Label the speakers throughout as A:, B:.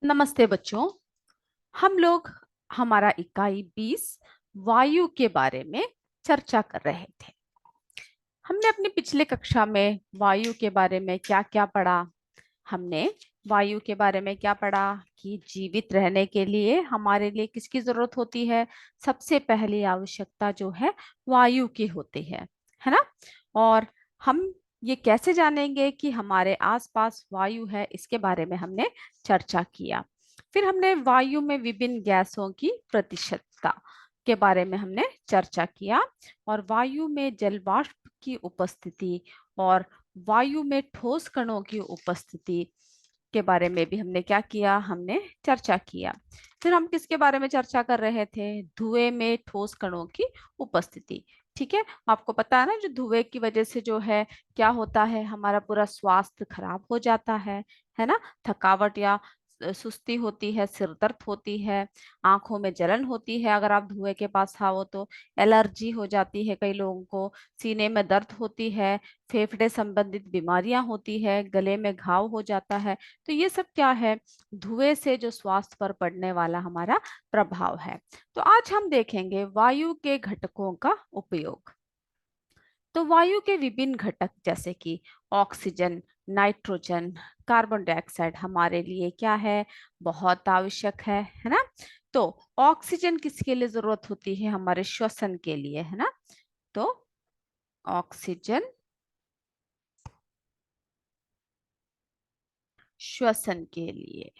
A: नमस्ते बच्चों। हम लोग हमारा इकाई 20 वायु के बारे में चर्चा कर रहे थे। हमने अपनी पिछले कक्षा में वायु के बारे में क्या क्या पढ़ा। हमने वायु के बारे में क्या पढ़ा कि जीवित रहने के लिए हमारे लिए किसकी जरूरत होती है। सबसे पहली आवश्यकता जो है वायु की होती है ना। और हम ये कैसे जानेंगे कि हमारे आसपास वायु है, इसके बारे में हमने चर्चा किया। फिर हमने वायु में विभिन्न गैसों की प्रतिशतता के बारे में हमने चर्चा किया। और वायु में जल वाष्प की उपस्थिति और वायु में ठोस कणों की उपस्थिति के बारे में भी हमने क्या किया, हमने चर्चा किया। फिर हम किसके बारे में चर्चा कर रहे थे, धुएं में ठोस कणों की उपस्थिति। ठीक है, आपको पता है ना, जो धुएं की वजह से जो है क्या होता है, हमारा पूरा स्वास्थ्य खराब हो जाता है ना। थकावट या सुस्ती होती है, सिर दर्द होती है, आंखों में जलन होती है अगर आप धुएं के पास आओ तो, एलर्जी हो जाती है कई लोगों को, सीने में दर्द होती है, फेफड़े संबंधित बीमारियां होती है, गले में घाव हो जाता है। तो ये सब क्या है, धुएं से जो स्वास्थ्य पर पड़ने वाला हमारा प्रभाव है। तो आज हम देखेंगे वायु के घटकों का उपयोग। तो वायु के विभिन्न घटक जैसे कि ऑक्सीजन, नाइट्रोजन, कार्बन डाइऑक्साइड हमारे लिए क्या है, बहुत आवश्यक है ना। तो ऑक्सीजन किसके लिए जरूरत होती है, हमारे श्वसन के लिए, है ना। तो ऑक्सीजन श्वसन के लिए,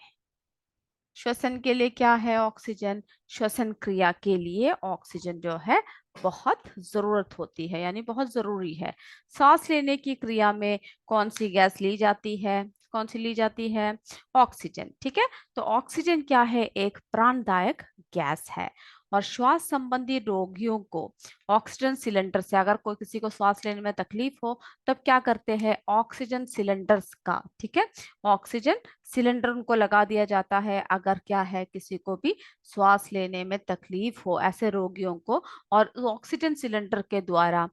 A: श्वसन के लिए क्या है ऑक्सीजन, श्वसन क्रिया के लिए ऑक्सीजन जो है बहुत जरूरत होती है, यानी बहुत जरूरी है। सांस लेने की क्रिया में कौन सी गैस ली जाती है, कौन सी ली जाती है, ऑक्सीजन। ठीक है, तो ऑक्सीजन क्या है, एक प्राणदायक गैस है। और श्वास संबंधी रोगियों को ऑक्सीजन सिलेंडर से, अगर कोई किसी को सांस लेने में तकलीफ हो तब क्या करते हैं, ऑक्सीजन सिलेंडर्स का, ठीक है, ऑक्सीजन सिलेंडर उनको लगा दिया जाता है अगर क्या है, किसी को भी श्वास लेने में तकलीफ हो ऐसे रोगियों को। और ऑक्सीजन सिलेंडर के द्वारा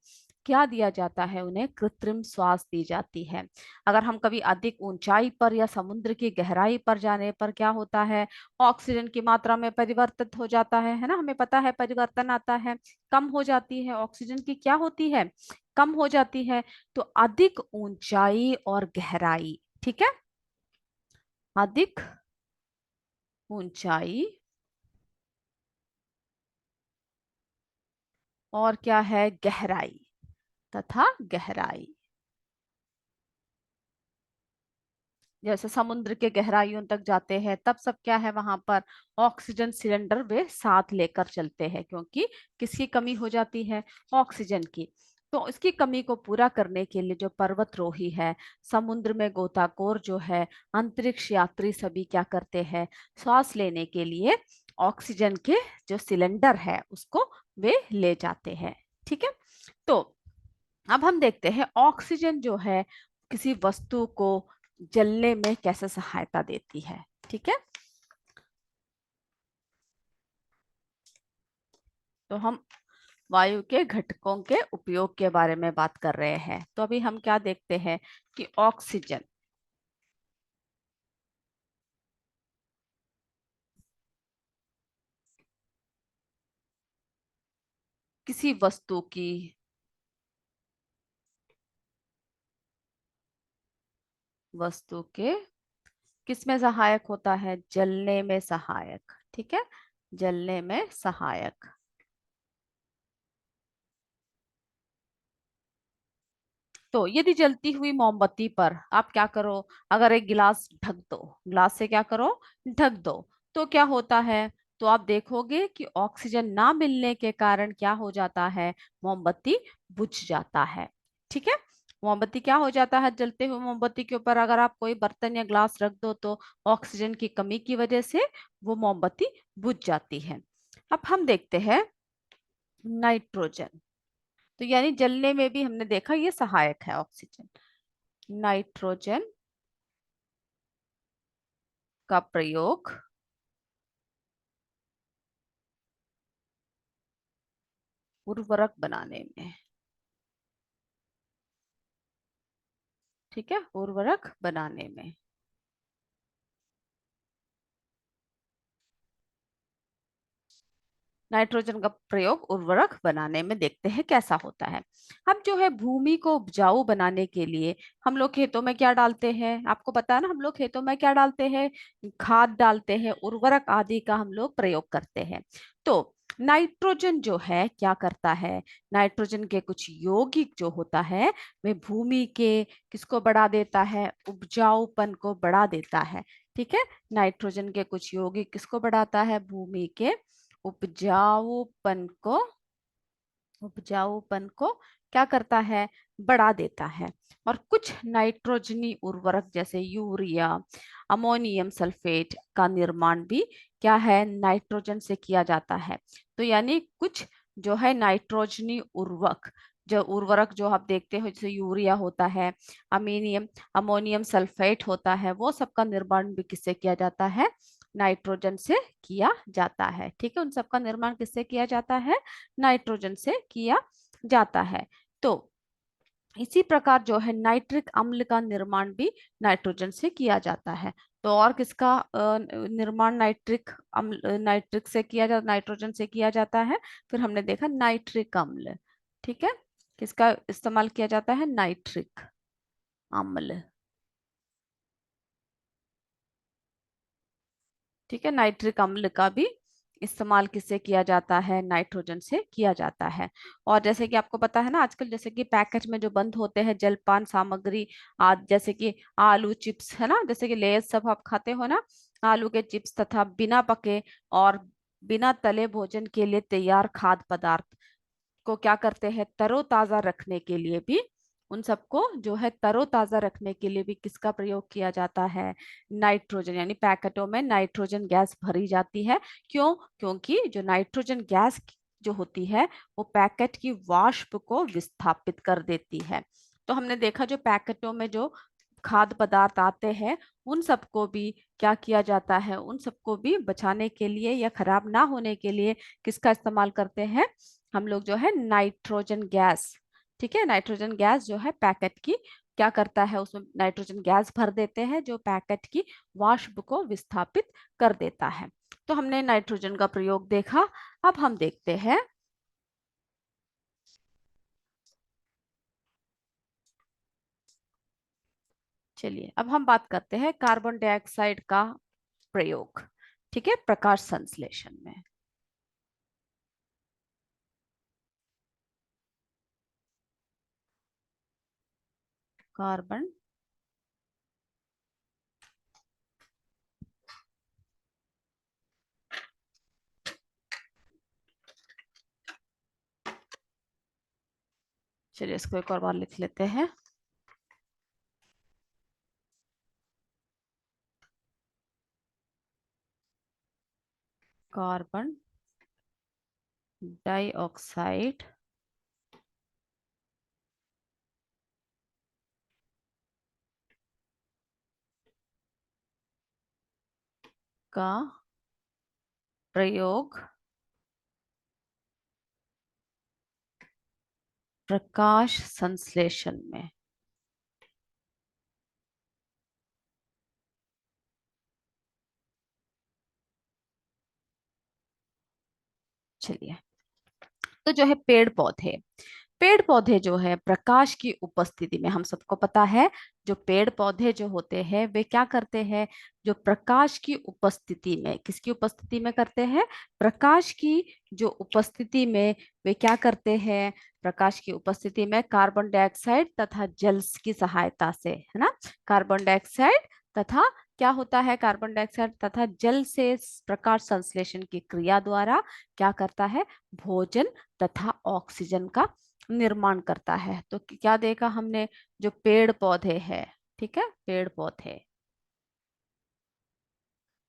A: क्या दिया जाता है, उन्हें कृत्रिम श्वास दी जाती है। अगर हम कभी अधिक ऊंचाई पर या समुद्र की गहराई पर जाने पर क्या होता है, ऑक्सीजन की मात्रा में परिवर्तित हो जाता है ना, हमें पता है परिवर्तन आता है, कम हो जाती है ऑक्सीजन की, क्या होती है, कम हो जाती है। तो अधिक ऊंचाई और गहराई, ठीक है, अधिक ऊंचाई और क्या है, गहराई, तथा गहराई, जैसे समुद्र के गहराइयों तक जाते हैं तब सब क्या है, वहां पर ऑक्सीजन सिलेंडर वे साथ लेकर चलते हैं, क्योंकि किसकी कमी हो जाती है, ऑक्सीजन की। तो इसकी कमी को पूरा करने के लिए जो पर्वतरोही है, समुद्र में गोताखोर जो है, अंतरिक्ष यात्री सभी क्या करते हैं, सांस लेने के लिए ऑक्सीजन के जो सिलेंडर है उसको वे ले जाते हैं। ठीक है, तो अब हम देखते हैं ऑक्सीजन जो है किसी वस्तु को जलने में कैसे सहायता देती है। ठीक है, तो हम वायु के घटकों के उपयोग के बारे में बात कर रहे हैं। तो अभी हम क्या देखते हैं कि ऑक्सीजन किसी वस्तु की, वस्तु के किस में सहायक होता है, जलने में सहायक। ठीक है, जलने में सहायक। तो यदि जलती हुई मोमबत्ती पर आप क्या करो, अगर एक गिलास ढक दो, गिलास से क्या करो, ढक दो, तो क्या होता है, तो आप देखोगे कि ऑक्सीजन ना मिलने के कारण क्या हो जाता है, मोमबत्ती बुझ जाता है। ठीक है, मोमबत्ती क्या हो जाता है, जलते हुए मोमबत्ती के ऊपर अगर आप कोई बर्तन या ग्लास रख दो तो ऑक्सीजन की कमी की वजह से वो मोमबत्ती बुझ जाती है। अब हम देखते हैं नाइट्रोजन। तो यानी जलने में भी हमने देखा ये सहायक है ऑक्सीजन। नाइट्रोजन का प्रयोग उर्वरक बनाने में, ठीक है, उर्वरक बनाने में। नाइट्रोजन का प्रयोग उर्वरक बनाने में देखते हैं कैसा होता है। हम जो है भूमि को उपजाऊ बनाने के लिए हम लोग खेतों में क्या डालते हैं, आपको पता है ना, हम लोग खेतों में क्या डालते हैं, खाद डालते हैं, उर्वरक आदि का हम लोग प्रयोग करते हैं। तो नाइट्रोजन जो है क्या करता है, नाइट्रोजन के कुछ यौगिक जो होता है वे भूमि के किसको बढ़ा देता है, उपजाऊपन को बढ़ा देता है। ठीक है, नाइट्रोजन के कुछ यौगिक किसको बढ़ाता है, भूमि के उपजाऊपन को, उपजाऊपन को क्या करता है, बढ़ा देता है। और कुछ नाइट्रोजनी उर्वरक जैसे यूरिया, अमोनियम सल्फेट का निर्माण भी क्या है, नाइट्रोजन से किया जाता है। तो यानी कुछ जो है नाइट्रोजनी उर्वरक, जो उर्वरक जो आप देखते हो जैसे यूरिया होता है, अमीनियम अमोनियम सल्फेट होता है, वो सब का निर्माण भी किससे किया जाता है, नाइट्रोजन से किया जाता है। ठीक है, उन सब का निर्माण किससे किया जाता है, नाइट्रोजन से किया जाता है। तो इसी प्रकार जो है नाइट्रिक अम्ल का निर्माण भी नाइट्रोजन से किया जाता है। तो और किसका निर्माण नाइट्रिक अम्ल, नाइट्रिक से किया जाता, नाइट्रोजन से किया जाता है, फिर हमने देखा नाइट्रिक अम्ल। ठीक है, किसका इस्तेमाल किया जाता है, नाइट्रिक अम्ल। ठीक है, नाइट्रिक अम्ल का भी इस्तेमाल किससे किया जाता है, नाइट्रोजन से किया जाता है। और जैसे कि आपको पता है ना, आजकल जैसे कि पैकेट में जो बंद होते हैं जलपान सामग्री आदि, जैसे कि आलू चिप्स है ना, जैसे कि लेज सब आप खाते हो ना, आलू के चिप्स तथा बिना पके और बिना तले भोजन के लिए तैयार खाद्य पदार्थ को क्या करते हैं, तरोताजा रखने के लिए भी, उन सबको जो है तरोताजा रखने के लिए भी किसका प्रयोग किया जाता है, नाइट्रोजन, यानी पैकेटों में नाइट्रोजन गैस भरी जाती है। क्यों, क्योंकि जो नाइट्रोजन गैस जो होती है वो पैकेट की वाष्प को विस्थापित कर देती है। तो हमने देखा जो पैकेटों में जो खाद्य पदार्थ आते हैं उन सबको भी क्या किया जाता है, उन सबको भी बचाने के लिए या खराब ना होने के लिए किसका इस्तेमाल करते हैं, हम लोग जो है नाइट्रोजन गैस। ठीक है, नाइट्रोजन गैस जो है पैकेट की क्या करता है, उसमें नाइट्रोजन गैस भर देते हैं जो पैकेट की वाष्प को विस्थापित कर देता है। तो हमने नाइट्रोजन का प्रयोग देखा। अब हम देखते हैं, चलिए अब हम बात करते हैं कार्बन डाइऑक्साइड का प्रयोग। ठीक है, प्रकाश संश्लेषण में कार्बन, चलिए इसको एक और बार लिख लेते हैं, कार्बन डाइऑक्साइड का प्रयोग प्रकाश संश्लेषण में। चलिए, तो जो है पेड़ पौधे, पेड़ पौधे जो है प्रकाश की उपस्थिति में, हम सबको पता है जो पेड़ पौधे जो होते हैं वे क्या करते हैं, जो प्रकाश की उपस्थिति में, किसकी उपस्थिति में करते हैं, प्रकाश की जो उपस्थिति में वे क्या करते हैं, प्रकाश की उपस्थिति में कार्बन डाइऑक्साइड तथा जल की सहायता से, है ना, कार्बन डाइऑक्साइड तथा क्या होता है, कार्बन डाइऑक्साइड तथा जल से प्रकाश संश्लेषण की क्रिया द्वारा क्या करता है, भोजन तथा ऑक्सीजन का निर्माण करता है। तो क्या देखा हमने, जो पेड़ पौधे हैं, ठीक है, पेड़ पौधे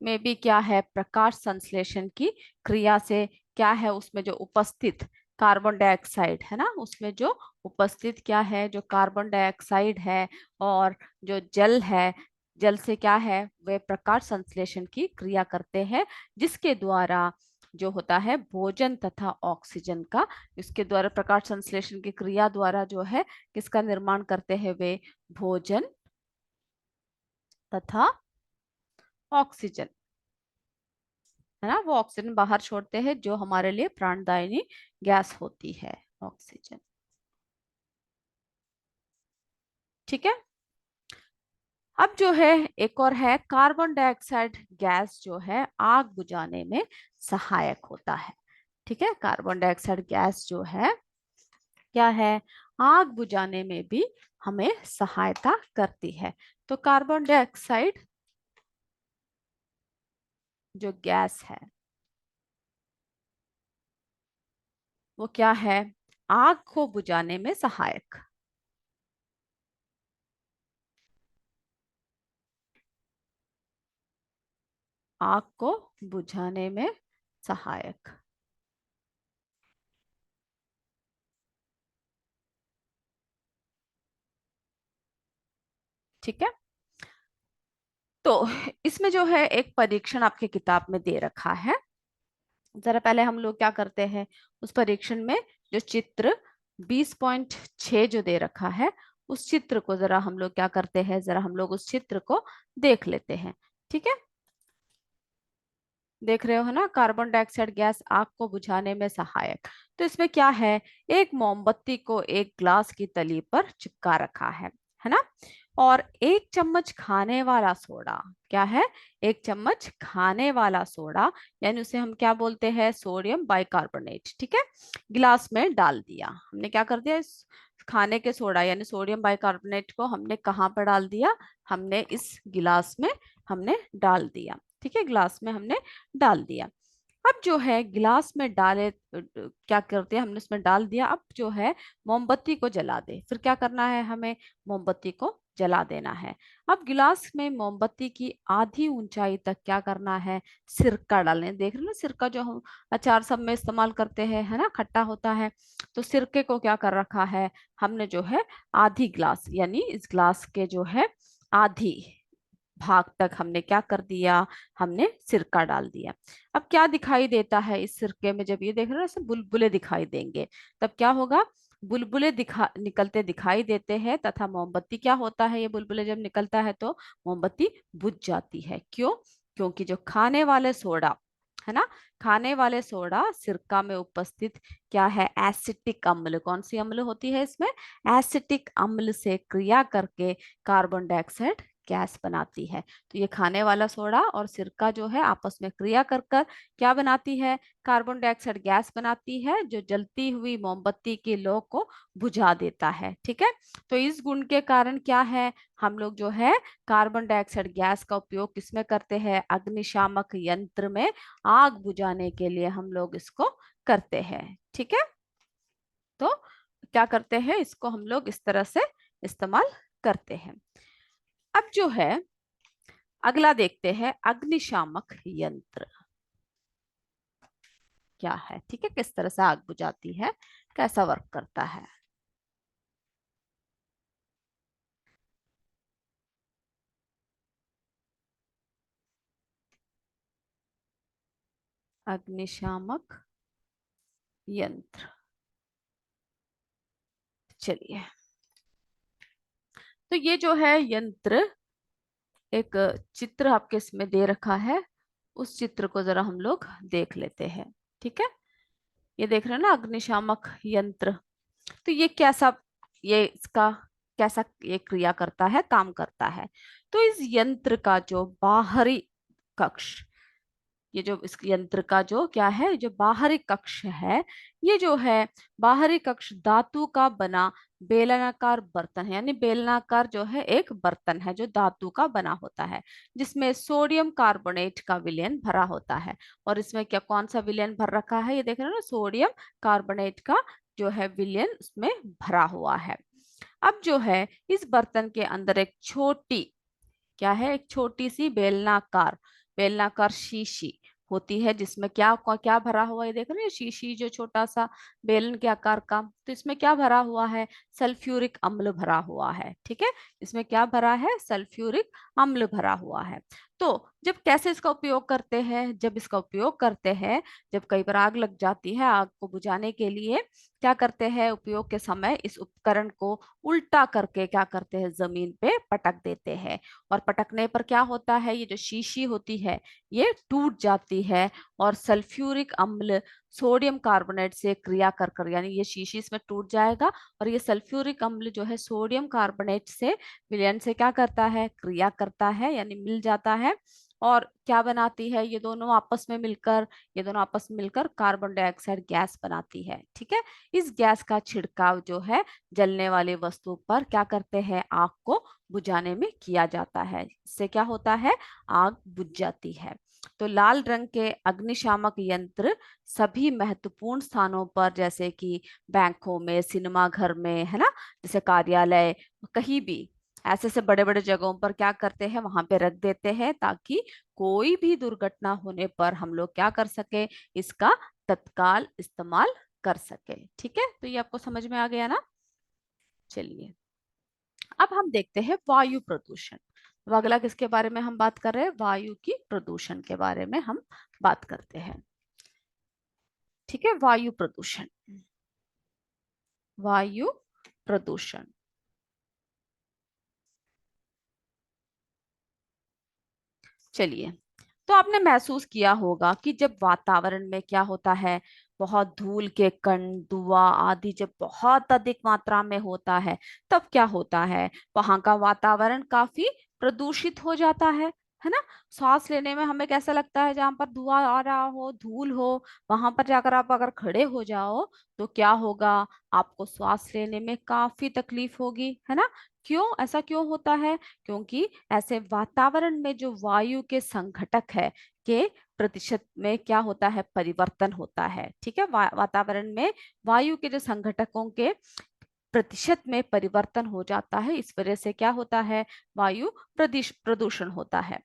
A: में भी क्या है, प्रकाश संश्लेषण की क्रिया से क्या है, उसमें जो उपस्थित कार्बन डाइऑक्साइड है ना, उसमें जो उपस्थित क्या है, जो कार्बन डाइऑक्साइड है और जो जल है, जल से क्या है, वे प्रकाश संश्लेषण की क्रिया करते हैं, जिसके द्वारा जो होता है भोजन तथा ऑक्सीजन का, इसके द्वारा प्रकाश संश्लेषण की क्रिया द्वारा जो है किसका निर्माण करते हैं वे, भोजन तथा ऑक्सीजन। है ना, वो ऑक्सीजन बाहर छोड़ते हैं जो हमारे लिए प्राणदायिनी गैस होती है, ऑक्सीजन। ठीक है। अब जो है एक और है, कार्बन डाइऑक्साइड गैस जो है आग बुझाने में सहायक होता है। ठीक है, कार्बन डाइऑक्साइड गैस जो है क्या है, आग बुझाने में भी हमें सहायता करती है। तो कार्बन डाइऑक्साइड जो गैस है वो क्या है, आग को बुझाने में सहायक, आग को बुझाने में सहायक। ठीक है। तो इसमें जो है एक परीक्षण आपके किताब में दे रखा है। जरा पहले हम लोग क्या करते हैं, उस परीक्षण में जो चित्र 20.6 जो दे रखा है, उस चित्र को जरा हम लोग क्या करते हैं, जरा हम लोग उस चित्र को देख लेते हैं। ठीक है, देख रहे हो है ना, कार्बन डाइऑक्साइड गैस आग को बुझाने में सहायक। तो इसमें क्या है, एक मोमबत्ती को एक ग्लास की तली पर चिपका रखा है ना, और एक चम्मच खाने वाला सोडा, क्या है, एक चम्मच खाने वाला सोडा, यानी उसे हम क्या बोलते हैं, सोडियम बाइकार्बोनेट, ठीक है, गिलास में डाल दिया। हमने क्या कर दिया, इस खाने के सोडा यानी सोडियम बाइकार्बोनेट को हमने कहाँ पर डाल दिया, हमने इस गिलास में हमने डाल दिया। ठीक है, गिलास में हमने डाल दिया। अब जो है गिलास में डाले क्या करते हैं, हमने उसमें डाल दिया। अब जो है मोमबत्ती को जला दे, फिर क्या करना है, हमें मोमबत्ती को जला देना है। अब गिलास में मोमबत्ती की आधी ऊंचाई तक क्या करना है, सिरका डालने, देख रहे हो ना, सिरका जो हम अचार सब में इस्तेमाल करते हैं, है ना, खट्टा होता है। तो सिरके को क्या कर रखा है, हमने जो है आधी गिलास यानी इस गिलास के जो है आधी भाग तक हमने क्या कर दिया, हमने सिरका डाल दिया। अब क्या दिखाई देता है इस सिरके में, जब ये देख रहे हो ऐसे बुलबुले दिखाई देंगे, तब क्या होगा, बुलबुले निकलते दिखाई देते हैं, तथा मोमबत्ती क्या होता है, ये बुलबुले जब निकलता है तो मोमबत्ती बुझ जाती है। क्यों, क्योंकि जो खाने वाले सोडा है ना, खाने वाले सोडा सिरका में उपस्थित क्या है, एसिटिक अम्ल, कौन सी अम्ल होती है इसमें, एसिटिक अम्ल से क्रिया करके कार्बन डाइऑक्साइड गैस बनाती है। तो ये खाने वाला सोडा और सिरका जो है आपस में क्रिया कर कर क्या बनाती है, कार्बन डाइऑक्साइड गैस बनाती है, जो जलती हुई मोमबत्ती की लौ को बुझा देता है। ठीक है, तो इस गुण के कारण क्या है, हम लोग जो है कार्बन डाइऑक्साइड गैस का उपयोग किसमें करते हैं, अग्निशामक यंत्र में आग बुझाने के लिए हम लोग इसको करते हैं। ठीक है, तो क्या करते हैं, इसको हम लोग इस तरह से इस्तेमाल करते हैं। अब जो है अगला देखते हैं, अग्निशामक यंत्र क्या है। ठीक है, किस तरह से आग बुझाती है, कैसा वर्क करता है। अग्निशामक यंत्र, चलिए, तो ये जो है यंत्र, एक चित्र आपके इसमें दे रखा है, उस चित्र को जरा हम लोग देख लेते हैं। ठीक है, ये देख रहे हैं ना, अग्निशामक यंत्र। तो ये कैसा, ये इसका कैसा ये क्रिया करता है, काम करता है। तो इस यंत्र का जो बाहरी कक्ष, ये जो इस यंत्र का जो क्या है, जो बाहरी कक्ष है, ये जो है बाहरी कक्ष धातु का बना बेलनाकार बर्तन है, यानी बेलनाकार जो है एक बर्तन है जो धातु का बना होता है, जिसमें सोडियम कार्बोनेट का विलयन भरा होता है। और इसमें क्या, कौन सा विलयन भर रखा है, ये देख रहे हो ना, सोडियम कार्बोनेट का जो है विलयन उसमें भरा हुआ है। अब जो है इस बर्तन के अंदर एक छोटी, क्या है, एक छोटी सी बेलनाकार, बेलनाकार शीशी होती है, जिसमें क्या क्या भरा हुआ है, ये देख रहे हैं शीशी जो छोटा सा बेलन के आकार का, तो इसमें क्या भरा हुआ है, सल्फ्यूरिक अम्ल भरा हुआ है। ठीक है, इसमें क्या भरा है, सल्फ्यूरिक अम्ल भरा हुआ है। तो जब कैसे इसका उपयोग करते हैं, जब इसका उपयोग करते हैं, जब कई बार आग लग जाती है, आग को बुझाने के लिए क्या करते हैं, उपयोग के समय इस उपकरण को उल्टा करके क्या करते हैं, जमीन पे पटक देते हैं। और पटकने पर क्या होता है, ये जो शीशी होती है ये टूट जाती है और सल्फ्यूरिक अम्ल सोडियम कार्बोनेट से क्रिया कर कर, यानी ये शीशी इसमें टूट जाएगा और ये सल्फ्यूरिक अम्ल जो है सोडियम कार्बोनेट से विलयन से क्या करता है, क्रिया करता है, यानी मिल जाता है। और क्या बनाती है, ये दोनों आपस में मिलकर, ये दोनों आपस में मिलकर कार्बन डाइऑक्साइड गैस बनाती है। ठीक है, इस गैस का छिड़काव जो है जलने वाली वस्तु पर क्या करते हैं, आग को बुझाने में किया जाता है। इससे क्या होता है, आग बुझ जाती है। तो लाल रंग के अग्निशामक यंत्र सभी महत्वपूर्ण स्थानों पर, जैसे कि बैंकों में, सिनेमा घर में, है ना, जैसे कार्यालय, कहीं भी ऐसे से बड़े बड़े जगहों पर क्या करते हैं, वहां पे रख देते हैं, ताकि कोई भी दुर्घटना होने पर हम लोग क्या कर सके, इसका तत्काल इस्तेमाल कर सके। ठीक है, तो ये आपको समझ में आ गया ना। चलिए, अब हम देखते हैं वायु प्रदूषण। अब अगला किसके बारे में हम बात कर रहे हैं, वायु की प्रदूषण के बारे में हम बात करते हैं। ठीक है, वायु प्रदूषण, वायु प्रदूषण। चलिए, तो आपने महसूस किया होगा कि जब वातावरण में क्या होता है, बहुत धूल के कण, धुआं आदि जब बहुत अधिक मात्रा में होता है, तब क्या होता है, वहां का वातावरण काफी प्रदूषित हो जाता है ना। सांस लेने में हमें कैसा लगता है, जहां पर धुआं आ रहा हो, धूल हो, वहां पर जाकर आप अगर खड़े हो जाओ तो क्या होगा, आपको सांस लेने में काफी तकलीफ होगी, है ना। क्यों, ऐसा क्यों होता है, क्योंकि ऐसे वातावरण में जो वायु के संघटक है के प्रतिशत में क्या होता है, परिवर्तन होता है। ठीक है, वातावरण में वायु के जो संघटकों के प्रतिशत में परिवर्तन हो जाता है, इस वजह से क्या होता है, वायु प्रदूषण होता है।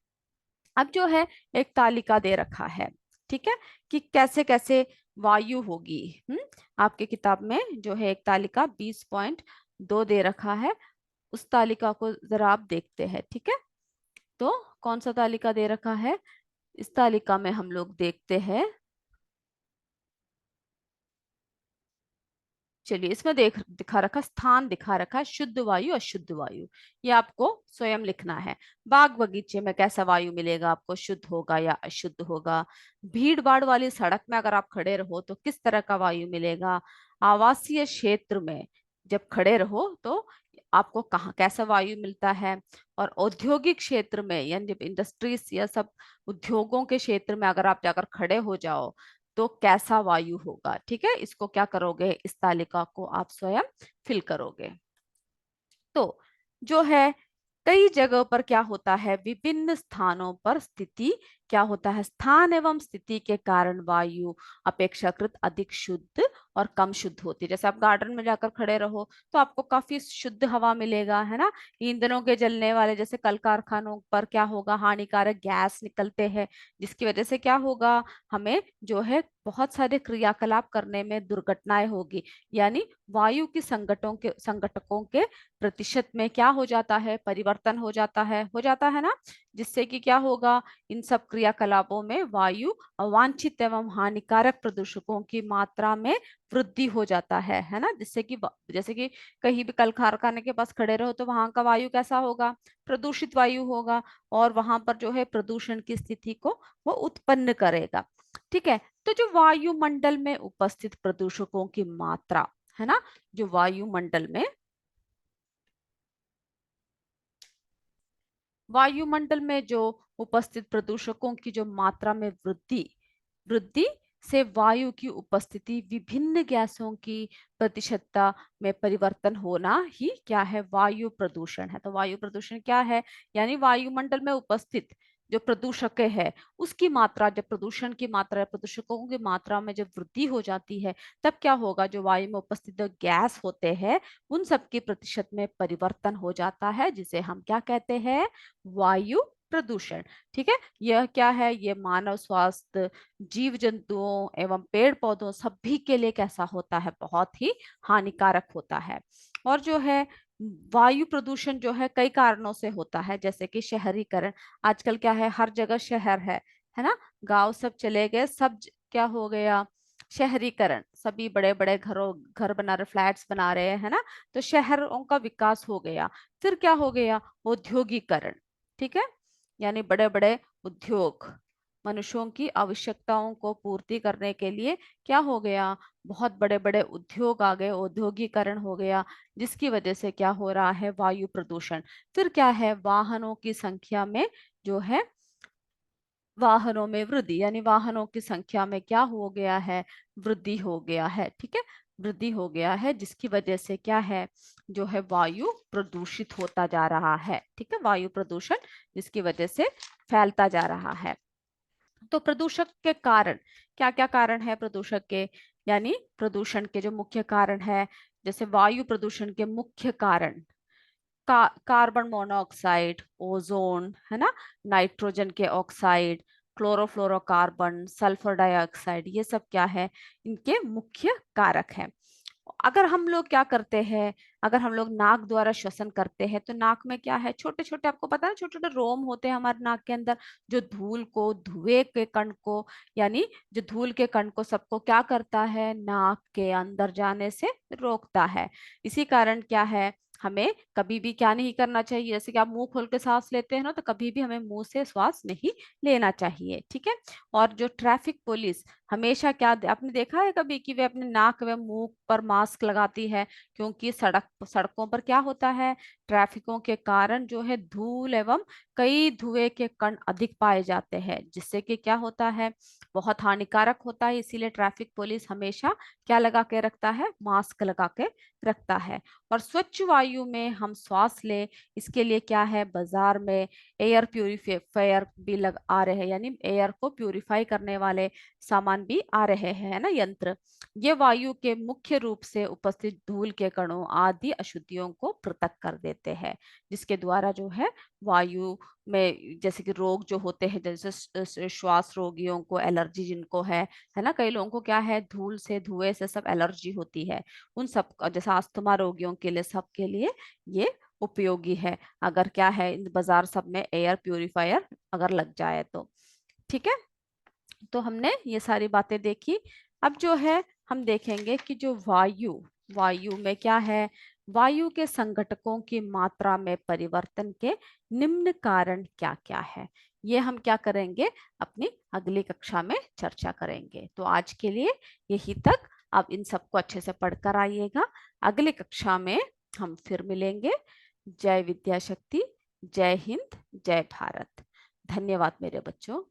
A: अब जो है एक तालिका दे रखा है, ठीक है, कि कैसे कैसे वायु होगी। आपके किताब में जो है एक तालिका 20.2 दे रखा है, उस तालिका को जरा आप देखते हैं। ठीक है, तो कौन सा तालिका दे रखा है, इस तालिका में हम लोग देखते हैं। चलिए, इसमें दिखा रखा, स्थान दिखा रखा है, शुद्ध वायु, अशुद्ध वायु। ये आपको स्वयं लिखना है। बाग बगीचे में कैसा वायु मिलेगा आपको, शुद्ध होगा या अशुद्ध होगा। भीड़ भाड़ वाली सड़क में अगर आप खड़े रहो तो किस तरह का वायु मिलेगा। आवासीय क्षेत्र में जब खड़े रहो तो आपको कहाँ कैसा वायु मिलता है। और औद्योगिक क्षेत्र में, यानी जब इंडस्ट्रीज या सब उद्योगों के क्षेत्र में अगर आप जाकर खड़े हो जाओ तो कैसा वायु होगा। ठीक है, इसको क्या करोगे, इस तालिका को आप स्वयं फिल करोगे। तो जो है कई जगहों पर क्या होता है, विभिन्न स्थानों पर स्थिति क्या होता है, स्थान एवं स्थिति के कारण वायु अपेक्षाकृत अधिक शुद्ध और कम शुद्ध होती है। जैसे आप गार्डन में जाकर खड़े रहो तो आपको काफी शुद्ध हवा मिलेगा, है ना। ईंधनों के जलने वाले जैसे कल कारखानों पर क्या होगा, हानिकारक गैस निकलते हैं, जिसकी वजह से क्या होगा, हमें जो है बहुत सारे क्रियाकलाप करने में दुर्घटनाएं होगी। यानी वायु की संगठकों के प्रतिशत में क्या हो जाता है, परिवर्तन हो जाता है ना। जिससे कि क्या होगा, इन सब क्रियाकलापों में वायु अवांछित एवं हानिकारक प्रदूषकों की मात्रा में वृद्धि हो जाता है ना। जिससे कि जैसे कि कहीं भी कल कारखाने के पास खड़े रहो तो वहां का वायु कैसा होगा, प्रदूषित वायु होगा, और वहां पर जो है प्रदूषण की स्थिति को वो उत्पन्न करेगा। ठीक है, तो जो वायुमंडल में उपस्थित प्रदूषकों की मात्रा है ना, जो वायुमंडल में जो उपस्थित प्रदूषकों की जो मात्रा में वृद्धि वृद्धि से वायु की उपस्थिति, विभिन्न गैसों की प्रतिशतता में परिवर्तन होना ही क्या है, वायु प्रदूषण है। तो वायु प्रदूषण क्या है, यानी वायुमंडल में उपस्थित जो प्रदूषक है उसकी मात्रा, जब प्रदूषण की मात्रा, प्रदूषकों की मात्रा में जब वृद्धि हो जाती है, तब क्या होगा, जो वायु में उपस्थित जो गैस होते हैं उन सब की प्रतिशत में परिवर्तन हो जाता है, जिसे हम क्या कहते हैं, वायु प्रदूषण। ठीक है, यह क्या है, ये मानव स्वास्थ्य, जीव जंतुओं एवं पेड़ पौधों सभी के लिए कैसा होता है, बहुत ही हानिकारक होता है। और जो है वायु प्रदूषण जो है कई कारणों से होता है, जैसे कि शहरीकरण। आजकल क्या है, हर जगह शहर है ना। गांव सब चले गए, क्या हो गया, शहरीकरण। सभी बड़े बड़े घर बना रहे, फ्लैट्स बना रहे हैं, है ना। तो शहरों का विकास हो गया। फिर क्या हो गया, औद्योगिकरण। ठीक है, यानी बड़े बड़े उद्योग, मनुष्यों की आवश्यकताओं को पूर्ति करने के लिए क्या हो गया, बहुत बड़े बड़े उद्योग आ गए, औद्योगिकरण हो गया, जिसकी वजह से क्या हो रहा है, वायु प्रदूषण। फिर क्या है, वाहनों की संख्या में जो है, वाहनों में वृद्धि, यानी वाहनों की संख्या में क्या हो गया है, वृद्धि हो गया है। ठीक है, वृद्धि हो गया है, जिसकी वजह से क्या है, जो है वायु प्रदूषित होता जा रहा है। ठीक है, वायु प्रदूषण जिसकी वजह से फैलता जा रहा है। तो प्रदूषक के कारण, क्या क्या कारण है प्रदूषक के, यानी प्रदूषण के जो मुख्य कारण है, जैसे वायु प्रदूषण के मुख्य कारण, कार्बन मोनोऑक्साइड, ओजोन, है ना, नाइट्रोजन के ऑक्साइड, क्लोरोफ्लोरोकार्बन, सल्फर डाइऑक्साइड, ये सब क्या है, इनके मुख्य कारक हैं। अगर हम लोग क्या करते हैं, अगर हम लोग नाक द्वारा श्वसन करते हैं, तो नाक में क्या है, छोटे छोटे, आपको पता है, छोटे छोटे रोम होते हैं हमारे नाक के अंदर, जो धूल को, धुएं के कण को, यानी जो धूल के कण को सबको क्या करता है, नाक के अंदर जाने से रोकता है। इसी कारण क्या है, हमें कभी भी क्या नहीं करना चाहिए, जैसे कि आप मुंह खोल के सांस लेते हैं ना, तो कभी भी हमें मुंह से श्वास नहीं लेना चाहिए। ठीक है, और जो ट्रैफिक पुलिस हमेशा क्या, आपने देखा है कभी कि वे अपने नाक व मुंह पर मास्क लगाती है, क्योंकि सड़कों पर क्या होता है, ट्रैफिकों के कारण जो है धूल एवं कई धुएं के कण अधिक पाए जाते हैं, जिससे कि क्या होता है, बहुत हानिकारक होता है। इसीलिए ट्रैफिक पुलिस हमेशा क्या लगा के रखता है, मास्क लगा के रखता है। और स्वच्छ वायु में हम श्वास ले, इसके लिए क्या है, बाजार में एयर प्यूरिफायर भी लग आ रहे हैं, यानी एयर को प्यूरिफाई करने वाले सामान भी आ रहे हैं, है ना, यंत्र। ये वायु के मुख्य रूप से उपस्थित धूल के कणों आदि अशुद्धियों को पृथक कर देते हैं, जिसके द्वारा जो है वायु में, जैसे कि रोग जो होते हैं, जैसे श्वास रोगियों को एलर्जी जिनको है ना, कई लोगों को क्या है, धूल से, धुएं से सब एलर्जी होती है। उन सब जैसे अस्थमा रोगियों के लिए, सब के लिए ये उपयोगी है, अगर क्या है, इन बाजार सब में एयर प्यूरिफायर अगर लग जाए तो। ठीक है, तो हमने ये सारी बातें देखी। अब जो है हम देखेंगे कि जो वायु, वायु में क्या है, वायु के संघटकों की मात्रा में परिवर्तन के निम्न कारण क्या क्या है। ये हम क्या करेंगे, अपनी अगली कक्षा में चर्चा करेंगे। तो आज के लिए यही तक। आप इन सबको अच्छे से पढ़कर आइएगा। अगली कक्षा में हम फिर मिलेंगे। जय विद्या शक्ति, जय हिंद, जय भारत। धन्यवाद मेरे बच्चों।